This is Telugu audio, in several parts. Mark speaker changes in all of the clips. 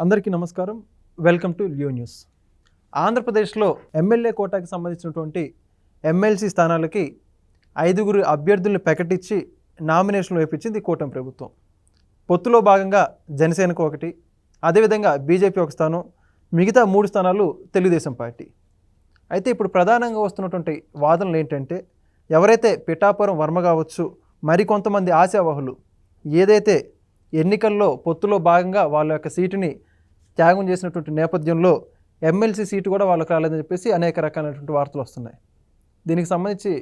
Speaker 1: అందరికీ నమస్కారం. Welcome to Leo news. ఆంధ్రప్రదేశ్లో ఎమ్మెల్యే కోటాకి సంబంధించినటువంటి ఎమ్మెల్సీ స్థానాలకి 5 అభ్యర్థులను ప్రకటించి నామినేషన్లు వేయించింది కూటమి ప్రభుత్వం. పొత్తులో భాగంగా జనసేనకు 1, అదేవిధంగా బీజేపీ 1 స్థానం, మిగతా 3 స్థానాలు తెలుగుదేశం పార్టీ. అయితే ఇప్పుడు ప్రధానంగా వస్తున్నటువంటి వాదనలు ఏంటంటే, ఎవరైతే పిఠాపురం వర్మ కావచ్చు, మరికొంతమంది ఆశావహులు ఏదైతే ఎన్నికల్లో పొత్తులో భాగంగా వాళ్ళ యొక్క సీటుని త్యాగం చేసినటువంటి నేపథ్యంలో ఎమ్మెల్సీ సీటు కూడా వాళ్ళకి రాలేదని చెప్పేసి అనేక రకాలైనటువంటి వార్తలు వస్తున్నాయి. దీనికి సంబంధించి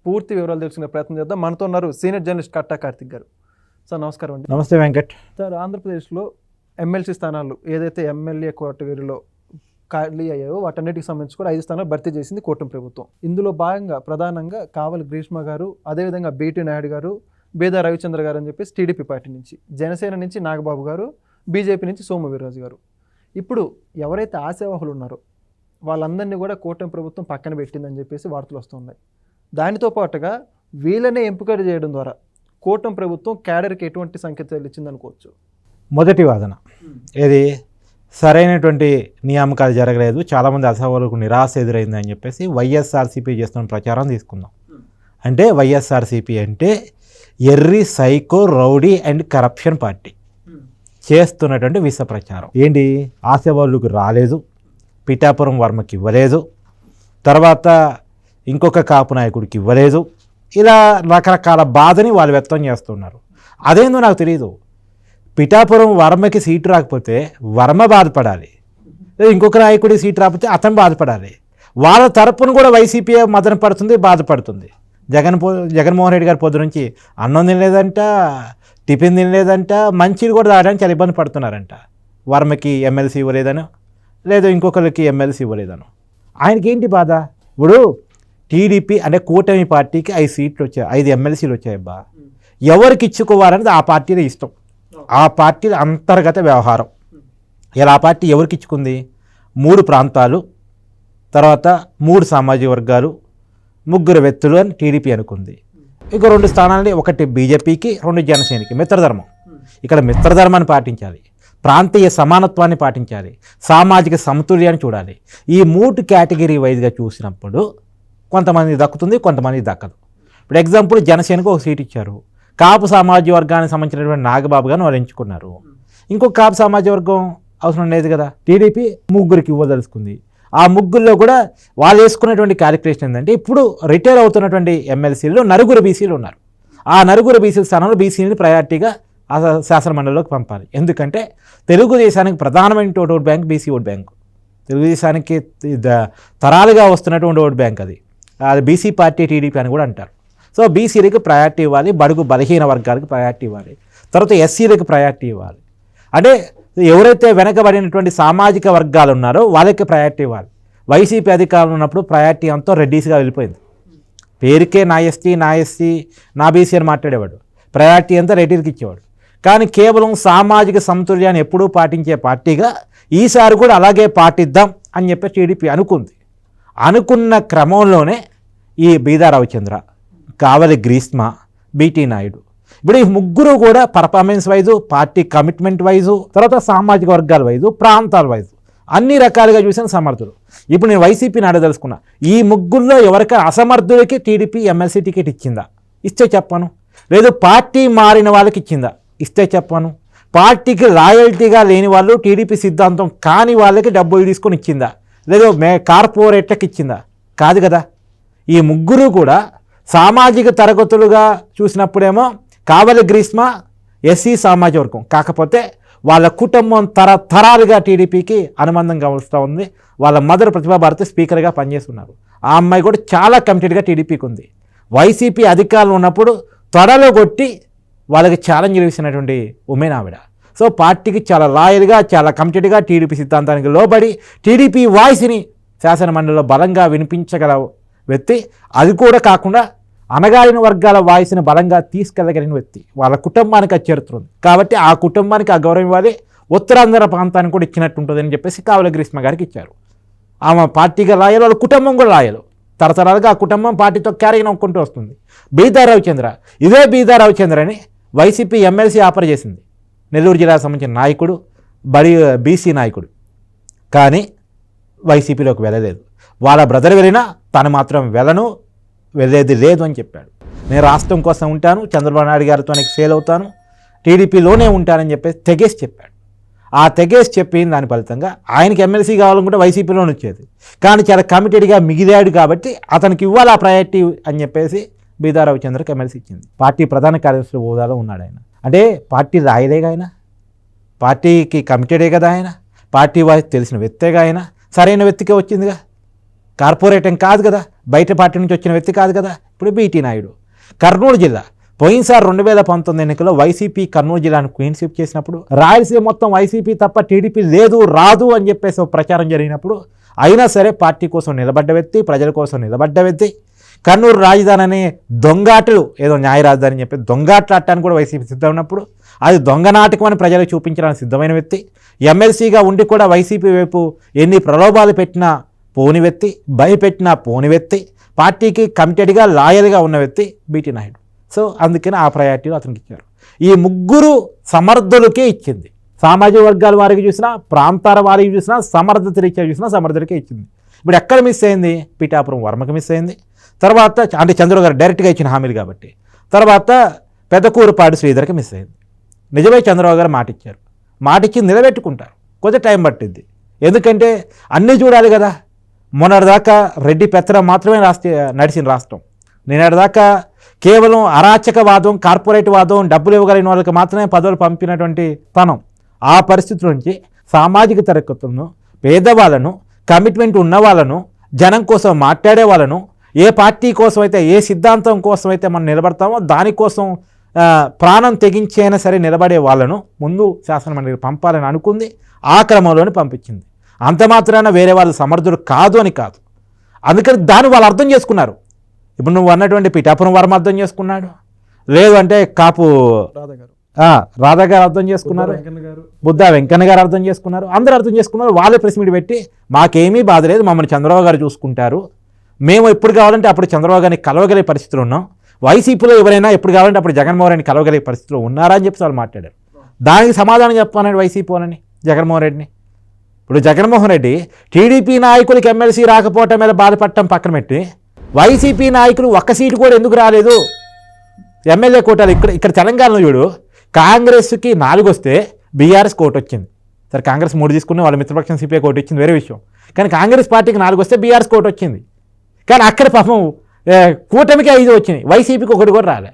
Speaker 1: పూర్తి వివరాలు తెలుసుకునే ప్రయత్నం చేద్దాం. మనతో ఉన్నారు సీనియర్ జర్నలిస్ట్ కట్టా కార్తిక్ గారు. సార్ నమస్కారం అండి.
Speaker 2: నమస్తే వెంకట్.
Speaker 1: సార్, ఆంధ్రప్రదేశ్లో ఎమ్మెల్సీ స్థానాలు ఏదైతే ఎమ్మెల్యే కేటగిరీలో ఖాళీ అయ్యాయో వాటన్నిటికి సంబంధించి కూడా 5 స్థానాలు భర్తీ చేసింది కూటమి ప్రభుత్వం. ఇందులో భాగంగా ప్రధానంగా కావలి గ్రీష్మ గారు, అదేవిధంగా బీటీ నాయుడు గారు, బేదా రవిచంద్ర గారు అని చెప్పేసి టీడీపీ పార్టీ నుంచి, జనసేన నుంచి నాగబాబు గారు, బీజేపీ నుంచి సోము వీర్రాజు గారు. ఇప్పుడు ఎవరైతే ఆశావహులు ఉన్నారో వాళ్ళందరినీ కూడా కూటమి ప్రభుత్వం పక్కన పెట్టిందని చెప్పేసి వార్తలు వస్తున్నాయి. దానితో పాటుగా వీళ్ళనే ఎంపిక చేయడం ద్వారా కూటమి ప్రభుత్వం క్యాడర్కి ఎటువంటి సంకేతాలు ఇచ్చిందనుకోవచ్చు.
Speaker 2: మొదటి వాదన ఏది, సరైనటువంటి నియామకాలు జరగలేదు, చాలామంది అసహలకు నిరాశ ఎదురైందని చెప్పేసి వైఎస్ఆర్సీపీ చేస్తున్న ప్రచారం తీసుకుందాం. అంటే వైఎస్ఆర్సీపీ అంటే ఎర్రి psycho rowdy and corruption party చేస్తున్నటువంటి విష ప్రచారం. ఏంటి, ఆశావాళ్ళకు రాలేదు, పిఠాపురం వర్మకి ఇవ్వలేదు, తర్వాత ఇంకొక కాపు నాయకుడికి ఇవ్వలేదు, ఇలా రకరకాల బాధని వాళ్ళు వ్యక్తం చేస్తున్నారు. అదేందో నాకు తెలియదు. పిఠాపురం వర్మకి సీటు రాకపోతే వర్మ బాధపడాలి, ఇంకొక నాయకుడికి సీటు రాకపోతే అతను బాధపడాలి. వాళ్ళ తరపున కూడా వైసీపీ మదన పడుతుంది, బాధపడుతుంది. జగన్మోహన్ రెడ్డి గారి పొద్దు నుంచి అన్నం తినలేదంట, టిఫిన్ తినలేదంట, మంచిది కూడా తాగడానికి చాలా ఇబ్బంది పడుతున్నారంట. వర్మకి ఎమ్మెల్సీ ఇవ్వలేదను, లేదు ఇంకొకరికి ఎమ్మెల్సీ ఇవ్వలేదను. ఆయనకి ఏంటి బాధ? ఇప్పుడు టీడీపీ అంటే కూటమి పార్టీకి 5 సీట్లు వచ్చాయి, 5 ఎమ్మెల్సీలు వచ్చాయబ్బా. ఎవరికి ఇచ్చుకోవాలనేది ఆ పార్టీలో ఇష్టం, ఆ పార్టీ అంతర్గత వ్యవహారం. ఇలా ఆ పార్టీ ఎవరికి ఇచ్చుకుంది? 3 ప్రాంతాలు, తర్వాత 3 సామాజిక వర్గాలు, 3 వ్యక్తులు అని టీడీపీ అనుకుంది. ఇంకో 2 స్థానాలని, ఒకటి బీజేపీకి, 2 జనసేనకి. మిత్రధర్మం, ఇక్కడ మిత్రధర్మాన్ని పాటించాలి, ప్రాంతీయ సమానత్వాన్ని పాటించాలి, సామాజిక సమతుల్యాన్ని చూడాలి. ఈ 3 కేటగిరీ వైజ్గా చూసినప్పుడు కొంతమంది దక్కుతుంది, కొంతమంది దక్కదు. ఇప్పుడు ఎగ్జాంపుల్ జనసేనకు 1 సీట్ ఇచ్చారు, కాపు సామాజిక వర్గానికి సంబంధించినటువంటి నాగబాబు గారిని వాళ్ళు ఎంచుకున్నారు. ఇంకొక కాపు సామాజిక వర్గం అవసరం లేదు కదా, టీడీపీ 3కి ఇవ్వదలుచుకుంది. ఆ 3లో కూడా వాళ్ళు వేసుకున్నటువంటి క్యాలిక్యులేషన్ ఏంటంటే, ఇప్పుడు రిటైర్ అవుతున్నటువంటి ఎమ్మెల్సీలో 9 బీసీలు ఉన్నారు. ఆ 9 బీసీల స్థానంలో బీసీని ప్రయారిటీగా శాసనమండలిలోకి పంపాలి. ఎందుకంటే తెలుగుదేశానికి ప్రధానమైన vote bank BC vote bank, తెలుగుదేశానికి తరాలుగా వస్తున్నటువంటి ఓట్ బ్యాంక్ అది బీసీ పార్టీ, టీడీపీ అని కూడా అంటారు. సో బీసీలకు ప్రయారిటీ ఇవ్వాలి, బడుగు బలహీన వర్గాలకు ప్రయారిటీ ఇవ్వాలి, తర్వాత ఎస్సీలకు ప్రయారిటీ ఇవ్వాలి. అంటే ఎవరైతే వెనకబడినటువంటి సామాజిక వర్గాలు ఉన్నారో వాళ్ళకి ప్రయారిటీ ఇవ్వాలి. వైసీపీ అధికారులు ఉన్నప్పుడు ప్రయారిటీ అంతా రెడ్డీస్గా వెళ్ళిపోయింది. పేరుకే నా ఎస్టీ, నా ఎస్సీ, నా బీసీ అని మాట్లాడేవాడు, ప్రయారిటీ అంతా రెడ్డికి ఇచ్చేవాడు. కానీ కేవలం సామాజిక సమతుల్యాన్ని ఎప్పుడూ పాటించే పార్టీగా ఈసారి కూడా అలాగే పాటిద్దాం అని చెప్పి టీడీపీ అనుకుంది. అనుకున్న క్రమంలోనే ఈ బీదా రవిచంద్ర, కావలి గ్రీష్మ, బీటీ నాయుడు, ఇప్పుడు ఈ 3 కూడా performance wise, party commitment wise, తర్వాత సామాజిక వర్గాల వైజు, ప్రాంతాల వైజు అన్ని రకాలుగా చూసిన సమర్థులు. ఇప్పుడు నేను వైసీపీని అడగదలుచుకున్నా, ఈ 3లో ఎవరికైనా అసమర్థులకి టీడీపీ ఎమ్మెల్సీ టికెట్ ఇచ్చిందా? ఇస్తే చెప్పాను. లేదు పార్టీ మారిన వాళ్ళకి ఇచ్చిందా? ఇస్తే చెప్పాను. పార్టీకి లాయల్టీగా లేని వాళ్ళు, టీడీపీ సిద్ధాంతం కాని వాళ్ళకి డబ్బులు తీసుకొని ఇచ్చిందా? లేదు కార్పొరేట్లకు ఇచ్చిందా? కాదు కదా. ఈ 3 కూడా సామాజిక తరగతులుగా చూసినప్పుడేమో కావలి గ్రీష్మ ఎస్సీ సామాజిక వర్గం, కాకపోతే వాళ్ళ కుటుంబం తరాలుగా టీడీపీకి అనుబంధంగా వస్తూ ఉంది. వాళ్ళ మదర్ ప్రతిభా భారతి స్పీకర్గా పనిచేస్తున్నారు. ఆ అమ్మాయి కూడా చాలా కమిటెడ్గా టీడీపీకి ఉంది. వైసీపీ అధికారులు ఉన్నప్పుడు తొడలో కొట్టి వాళ్ళకి ఛాలెంజ్ చేసినటువంటి ఉమెన్ ఆవిడ. సో పార్టీకి చాలా లాయల్గా, చాలా కమిటెడ్గా, టీడీపీ సిద్ధాంతానికి లోబడి టీడీపీ వాయిస్ని శాసనమండలిలో బలంగా వినిపించగల వ్యక్తి. అది కూడా కాకుండా అణగారిన వర్గాల వాయిస్ని బలంగా తీసుకెళ్ళగలిగిన వ్యక్తి. వాళ్ళ కుటుంబానికి అది చేరుతుంది కాబట్టి ఆ కుటుంబానికి ఆ గౌరవం ఇవ్వాలి. ఉత్తరాంధ్ర ప్రాంతానికి కూడా ఇచ్చినట్టుంటుందని చెప్పేసి కావలి గ్రీష్మ గారికి ఇచ్చారు. ఆమె పార్టీగా లాయలు, వాళ్ళ కుటుంబం కూడా లాయలు. తరతరాలుగా ఆ కుటుంబం పార్టీతో క్యారీ నొక్కుంటూ వస్తుంది. బీదా రవిచంద్ర, ఇదే బీదా రవిచంద్రని వైసీపీ ఎమ్మెల్సీ ఆఫర్ చేసింది. నెల్లూరు జిల్లాకు సంబంధించిన నాయకుడు, బీసీ నాయకుడు, కానీ వైసీపీలోకి వెళ్ళలేదు. వాళ్ళ బ్రదర్ వెళ్ళినా తను మాత్రం వెళ్ళేది లేదు అని చెప్పాడు. నేను రాష్ట్రం కోసం ఉంటాను, చంద్రబాబు నాయుడు గారితో సేల్ అవుతాను, టీడీపీలోనే ఉంటానని చెప్పేసి తెగేసి చెప్పాడు. ఆ తెగేసి చెప్పిన దాని ఫలితంగా ఆయనకి ఎమ్మెల్సీ కావాలనుకుంటే వైసీపీలోనే వచ్చేది, కానీ చాలా కమిటెడ్గా మిగిలాడు కాబట్టి అతనికి ఇవ్వాలి ఆ ప్రయారిటీ అని చెప్పేసి బీదా రవిచంద్రకి ఎమ్మెల్సీ ఇచ్చింది. పార్టీ ప్రధాన కార్యదర్శి హోదాలో ఉన్నాడు ఆయన. అంటే పార్టీ రాయలేగా ఆయన, పార్టీకి కమిటెడే కదా ఆయన, పార్టీ వాయిస్ తెలిసిన వ్యక్తేగా ఆయన, సరైన వ్యక్తికే వచ్చిందిగా, కార్పొరేట్ ఏం కాదు కదా, బయట పార్టీ నుంచి వచ్చిన వ్యక్తి కాదు కదా. ఇప్పుడు బీటీ నాయుడు కర్నూలు జిల్లా పోయినసారి 2019 ఎన్నికల్లో వైసీపీ కర్నూలు జిల్లాను క్లీన్షిప్ చేసినప్పుడు రాయలసీమ మొత్తం వైసీపీ తప్ప టీడీపీ లేదు రాదు అని చెప్పేసి ప్రచారం జరిగినప్పుడు అయినా సరే పార్టీ కోసం నిలబడ్డ వ్యక్తి, ప్రజల కోసం నిలబడ్డ వ్యక్తి, కర్నూలు రాజధాని అనే దొంగాటలు, ఏదో న్యాయ రాజధాని అని చెప్పి దొంగాటలు ఆడటానికి కూడా వైసీపీ సిద్ధం ఉన్నప్పుడు అది దొంగ నాటకం అని ప్రజలకు చూపించడానికి సిద్ధమైన వ్యక్తి, ఎమ్మెల్సీగా ఉండి కూడా వైసీపీ వైపు ఎన్ని ప్రలోభాలు పెట్టినా పోని వ్యక్తి, భయపెట్టినా పోని వ్యక్తి, పార్టీకి కమిటెడ్గా లాయల్గా ఉన్న వ్యక్తి బీటీ నాయుడు. సో అందుకని ఆ ప్రయారిటీలు అతనికి ఇచ్చారు. ఈ ముగ్గురు సమర్థులకే ఇచ్చింది. సామాజిక వర్గాల వారికి చూసినా, ప్రాంతాల వారికి చూసినా, సమర్థత రీత్యా చూసినా సమర్థులకే ఇచ్చింది. ఇప్పుడు ఎక్కడ మిస్ అయింది? పిఠాపురం వర్మకి మిస్ అయింది. తర్వాత అంటే చంద్రబాబు గారు డైరెక్ట్గా ఇచ్చిన హామీలు కాబట్టి. తర్వాత పెద్దకూరుపాటి శ్రీధర్కి మిస్ అయింది. నిజమే, చంద్రబాబు గారు మాట ఇచ్చారు, మాట ఇచ్చి నిలబెట్టుకుంటారు, కొద్దిగా టైం పట్టింది. ఎందుకంటే అన్నీ చూడాలి కదా. మొన్నటిదాకా రెడ్డి పెత్తనం మాత్రమే నడిచిన రాష్ట్రం, నిన్నటిదాకా కేవలం అరాచకవాదం, కార్పొరేట్ వాదం, డబ్బులు ఇవ్వగలిగిన వాళ్ళకి మాత్రమే పదవులు పంపినటువంటి తనం. ఆ పరిస్థితి నుంచి సామాజిక తరగతులను, పేదవాళ్ళను, కమిట్మెంట్ ఉన్న వాళ్ళను, జనం కోసం మాట్లాడే వాళ్ళను, ఏ పార్టీ కోసం అయితే, ఏ సిద్ధాంతం కోసం అయితే మనం నిలబడతామో దానికోసం ప్రాణం తెగించైనా సరే నిలబడే వాళ్ళను ముందు శాసనమండలికి పంపాలని అనుకుంది. ఆ క్రమంలోనే పంపించింది. అంత మాత్రాన వేరే వాళ్ళు సమర్థులు కాదు అని కాదు. అందుకని దాన్ని వాళ్ళు అర్థం చేసుకున్నారు. ఇప్పుడు నువ్వు అన్నటువంటి పిఠాపురం వర్మ అర్థం చేసుకున్నాడు, లేదు అంటే కాపు రాధా గారు అర్థం చేసుకున్నారు, బుద్ధా వెంకన్న గారు అర్థం చేసుకున్నారు, అందరూ అర్థం చేసుకున్నారు. వాళ్ళే ప్రెస్ మీట్ పెట్టి మాకేమీ బాధ లేదు, మమ్మల్ని చంద్రబాబు గారు చూసుకుంటారు, మేము ఎప్పుడు కావాలంటే అప్పుడు చంద్రబాబు గారిని కలవగలిగే పరిస్థితులు ఉన్నాం, వైసీపీలో ఎవరైనా ఎప్పుడు కావాలంటే అప్పుడు జగన్మోహన్ రెడ్డిని కలవగలిగే పరిస్థితిలో ఉన్నారా అని చెప్పి వాళ్ళు మాట్లాడారు. దానికి సమాధానం చెప్పానండి వైసీపీ అని జగన్మోహన్ రెడ్డిని. ఇప్పుడు జగన్మోహన్ రెడ్డి టీడీపీ నాయకులకి ఎమ్మెల్సీ రాకపోవటం మీద బాధపడటం పక్కన పెట్టి వైసీపీ నాయకులు ఒక్క సీటు కూడా ఎందుకు రాలేదు ఎమ్మెల్యే కోటాలు? ఇక్కడ తెలంగాణలో చూడు, కాంగ్రెస్కి 4 వస్తే బీఆర్ఎస్ కోట వచ్చింది. సరే కాంగ్రెస్ 3 తీసుకుని వాళ్ళ మిత్రపక్షం సిపిఐ కోట ఇచ్చింది, వేరే విషయం. కానీ కాంగ్రెస్ పార్టీకి 4 వస్తే బీఆర్ఎస్ కోట వచ్చింది. కానీ అక్కడ పాపం కూటమికి 5 వచ్చినాయి, వైసీపీకి 1 కూడా రాలే.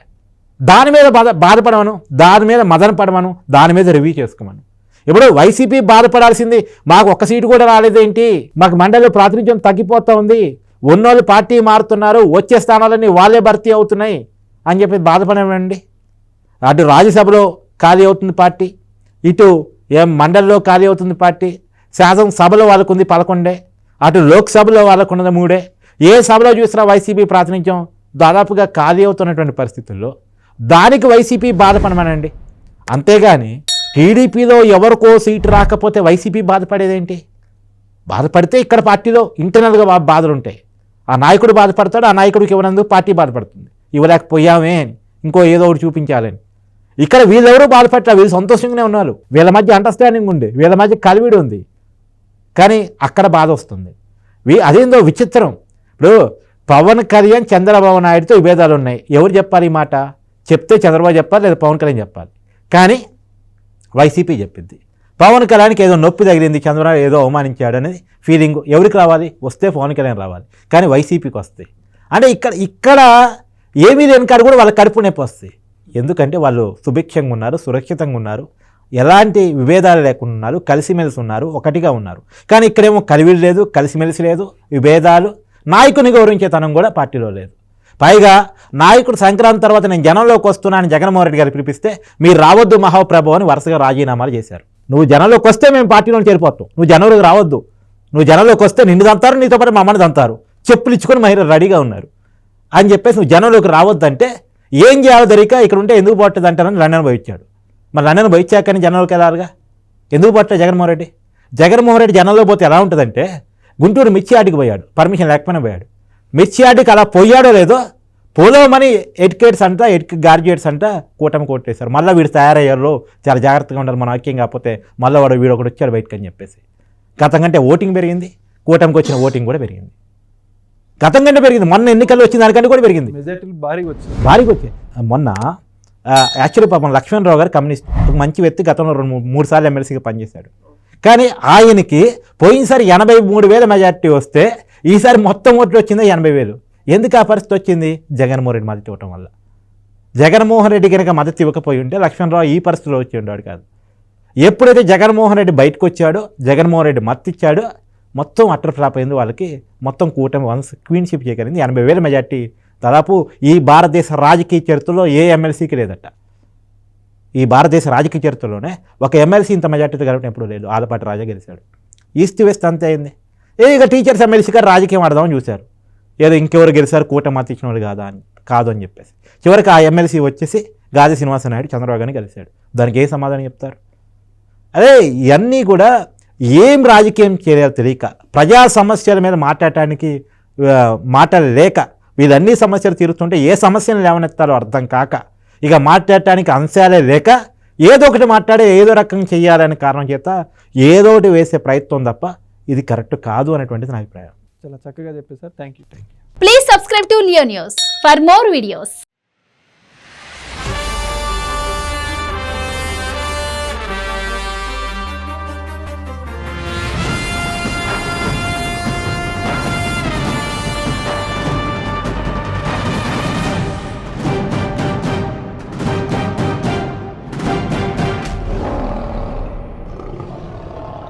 Speaker 2: దాని మీద బాధపడమను, దాని మీద మదన పడమను, దాని మీద రివ్యూ చేసుకోమను. ఇప్పుడు వైసీపీ బాధపడాల్సింది మాకు 1 సీటు కూడా రాలేదేంటి, మాకు మండలిలో ప్రాతినిధ్యం తగ్గిపోతూ ఉంది, ఉన్నోళ్ళు పార్టీ మారుతున్నారు, వచ్చే స్థానాలన్నీ వాళ్ళే భర్తీ అవుతున్నాయి అని చెప్పి బాధపడమండి. అటు రాజ్యసభలో ఖాళీ అవుతుంది పార్టీ, ఇటు మండలిలో ఖాళీ అవుతుంది పార్టీ, శాసనసభలో వాళ్ళకు ఉంది 11, అటు లోక్సభలో వాళ్ళకు ఉన్నది 3. ఏ సభలో చూసినా వైసీపీ ప్రాతినిధ్యం దాదాపుగా ఖాళీ అవుతున్నటువంటి పరిస్థితుల్లో దానికి వైసీపీ బాధపడమనండి. అంతేగాని టీడీపీలో ఎవరికో సీటు రాకపోతే వైసీపీ బాధపడేదేంటి? బాధపడితే ఇక్కడ పార్టీలో ఇంటర్నల్గా బాధలు ఉంటాయి. ఆ నాయకుడు బాధపడతాడు, ఆ నాయకుడికి ఇవ్వనందుకు పార్టీ బాధపడుతుంది, ఇవ్వలేకపోయామే అని, ఇంకో ఏదో ఒకటి చూపించాలని. ఇక్కడ వీళ్ళెవరూ బాధపడతారు, వీళ్ళు సంతోషంగానే ఉన్నారు, వీళ్ళ మధ్య అండర్స్టాండింగ్ ఉంది, వీళ్ళ మధ్య కలివిడి ఉంది. కానీ అక్కడ బాధ వస్తుంది. అదేందో విచిత్రం. ఇప్పుడు పవన్ కళ్యాణ్ చంద్రబాబు నాయుడుతో విభేదాలు ఉన్నాయి, ఎవరు చెప్పాలి ఈ మాట? చెప్తే చంద్రబాబు చెప్పాలి, లేదా పవన్ కళ్యాణ్ చెప్పాలి. కానీ వైసీపీ చెప్పింది. పవన్ కళ్యాణ్కి ఏదో నొప్పి తగిలింది, చంద్రబాబు ఏదో అవమానించాడు అనేది ఫీలింగ్ ఎవరికి రావాలి? వస్తే పవన్ కళ్యాణ్ రావాలి, కానీ వైసీపీకి వస్తాయి. అంటే ఇక్కడ ఏమీ లేని కాదు కూడా వాళ్ళ కడుపు నొప్పి వస్తాయి. ఎందుకంటే వాళ్ళు సుభిక్షంగా ఉన్నారు, సురక్షితంగా ఉన్నారు, ఎలాంటి విభేదాలు లేకుండా ఉన్నారు, కలిసిమెలిసి ఉన్నారు, ఒకటిగా ఉన్నారు. కానీ ఇక్కడేమో కలివిడి లేదు, కలిసిమెలిసి లేదు, విభేదాలు, నాయకుని గౌరవించే తనం కూడా పార్టీలో లేదు. పైగా నాయకుడు సంక్రాంతి తర్వాత నేను జనంలోకి వస్తున్నానని జగన్మోహన్ రెడ్డి గారు పిలిపిస్తే మీరు రావద్దు మహాప్రభు అని వరుసగా రాజీనామాలు చేశారు. నువ్వు జనంలోకి వస్తే మేము పార్టీలో చేరిపోతాం, నువ్వు జనంలోకి రావద్దు, నువ్వు జనంలోకి వస్తే నిన్ను దంతారు, నీతో పాటు మమ్మల్ని దంతారు, చెప్పులు ఇచ్చుకొని మహిళలు రెడీగా ఉన్నారు అని చెప్పేసి నువ్వు జనంలోకి రావద్దంటే ఏం చేయాలో తెలియక ఇక్కడ ఉంటే ఎందుకు పోతుంది అంటారని లండన్ పోయించాడు. మరి లండన్ పోయించాకని జనంలోకి వెళ్ళాలిగా, ఎందుకు పోట్లే జగన్మోహన్ రెడ్డి? జగన్మోహన్ రెడ్డి జనంలో పోతే ఎలా ఉంటుందంటే, గుంటూరు మిర్చి యార్డుకి పోయాడు, పర్మిషన్ లేకపోయినా పోయాడు. మిర్చి యార్డుకి అలా పోయాడో లేదో పోలోమని ఎడ్యుకేట్స్ అంట గ్రాడ్యుయేట్స్ అంట కూటమి కొట్టేశారు. మళ్ళీ వీడు తయారయ్యారు, చాలా జాగ్రత్తగా ఉండాలి మన ఐక్యం కాకపోతే మళ్ళీ వీడు ఒకటి వచ్చాడు బయటకు అని చెప్పేసి. గతం కంటే ఓటింగ్ పెరిగింది, కూటమికి వచ్చిన ఓటింగ్ కూడా పెరిగింది. గతం కంటే పెరిగింది, మొన్న ఎన్నికల్లో వచ్చిన దానికంటే కూడా పెరిగింది,
Speaker 1: మెజార్టీలు భారీగా వచ్చింది.
Speaker 2: భారీగా వచ్చాయి. మొన్న యాక్చువల్లీ పాపం లక్ష్మణరావు గారు కమ్యూనిస్ట్, ఒక మంచి వ్యక్తి, గతంలో 2-3 సార్లు ఎమ్మెల్సీగా పనిచేశాడు. కానీ ఆయనకి పోయినసారి 83,000 మెజార్టీ వస్తే ఈసారి మొత్తం ఓట్లు వచ్చిందో 80,000. ఎందుకు ఆ పరిస్థితి వచ్చింది? జగన్మోహన్ రెడ్డి మద్దతు ఇవ్వటం వల్ల. జగన్మోహన్ రెడ్డి కనుక మద్దతు ఇవ్వకపోయి ఉంటే లక్ష్మణరావు ఈ పరిస్థితిలో వచ్చి ఉండేవాడు కాదు. ఎప్పుడైతే జగన్మోహన్ రెడ్డి బయటకు వచ్చాడో, జగన్మోహన్ రెడ్డి మద్దతు ఇచ్చాడో, మొత్తం అటర్ ఫ్లాప్ అయింది వాళ్ళకి. మొత్తం కూటమి వన్స్ క్వీన్షిప్ చేయగలిగింది. 80,000 మెజార్టీ దాదాపు ఈ భారతదేశ రాజకీయ చరిత్రలో ఏ ఎమ్మెల్సీకి లేదట. ఈ భారతదేశ రాజకీయ చరిత్రలోనే ఒక ఎమ్మెల్సీ ఇంత మెజార్టీతో గెలవడం ఎప్పుడు లేదు. ఆలపాటి రాజా గెలిచాడు. ఈస్ట్ వెస్ట్ అంతే అయింది. ఇక టీచర్స్ ఎమ్మెల్సీ గారు రాజకీయం ఆడదామని చూశారు. ఏదో ఇంకెవరు గెలిచారు, కూటమి మద్దతు ఇచ్చిన వాళ్ళు కాదు అని చెప్పేసి చివరికి ఆ ఎమ్మెల్సీ వచ్చేసి గాది శ్రీనివాస నాయుడు చంద్రబాబు గారిని గెలిచాడు. దానికి ఏ సమాధానం చెప్తారు? అదే ఇవన్నీ కూడా ఏం రాజకీయం చేయాలో తెలియక, ప్రజా సమస్యల మీద మాట్లాడటానికి మాట్లాడలేక, వీళ్ళన్ని సమస్యలు తీరుతుంటే ఏ సమస్యను లేవనెత్తాలో అర్థం కాక, ఇక మాట్లాడటానికి అంశాలే లేక ఏదో ఒకటి మాట్లాడే ఏదో రకంగా చేయాలనే కారణం చేత ఏదో ఒకటి వేసే ప్రయత్నం తప్ప ఇది కరెక్ట్ కాదు అనేటువంటిది నా అభిప్రాయం.
Speaker 1: చాలా చక్కగా చెప్పేశారు. Thank you.
Speaker 3: Please subscribe to Leo News for more videos.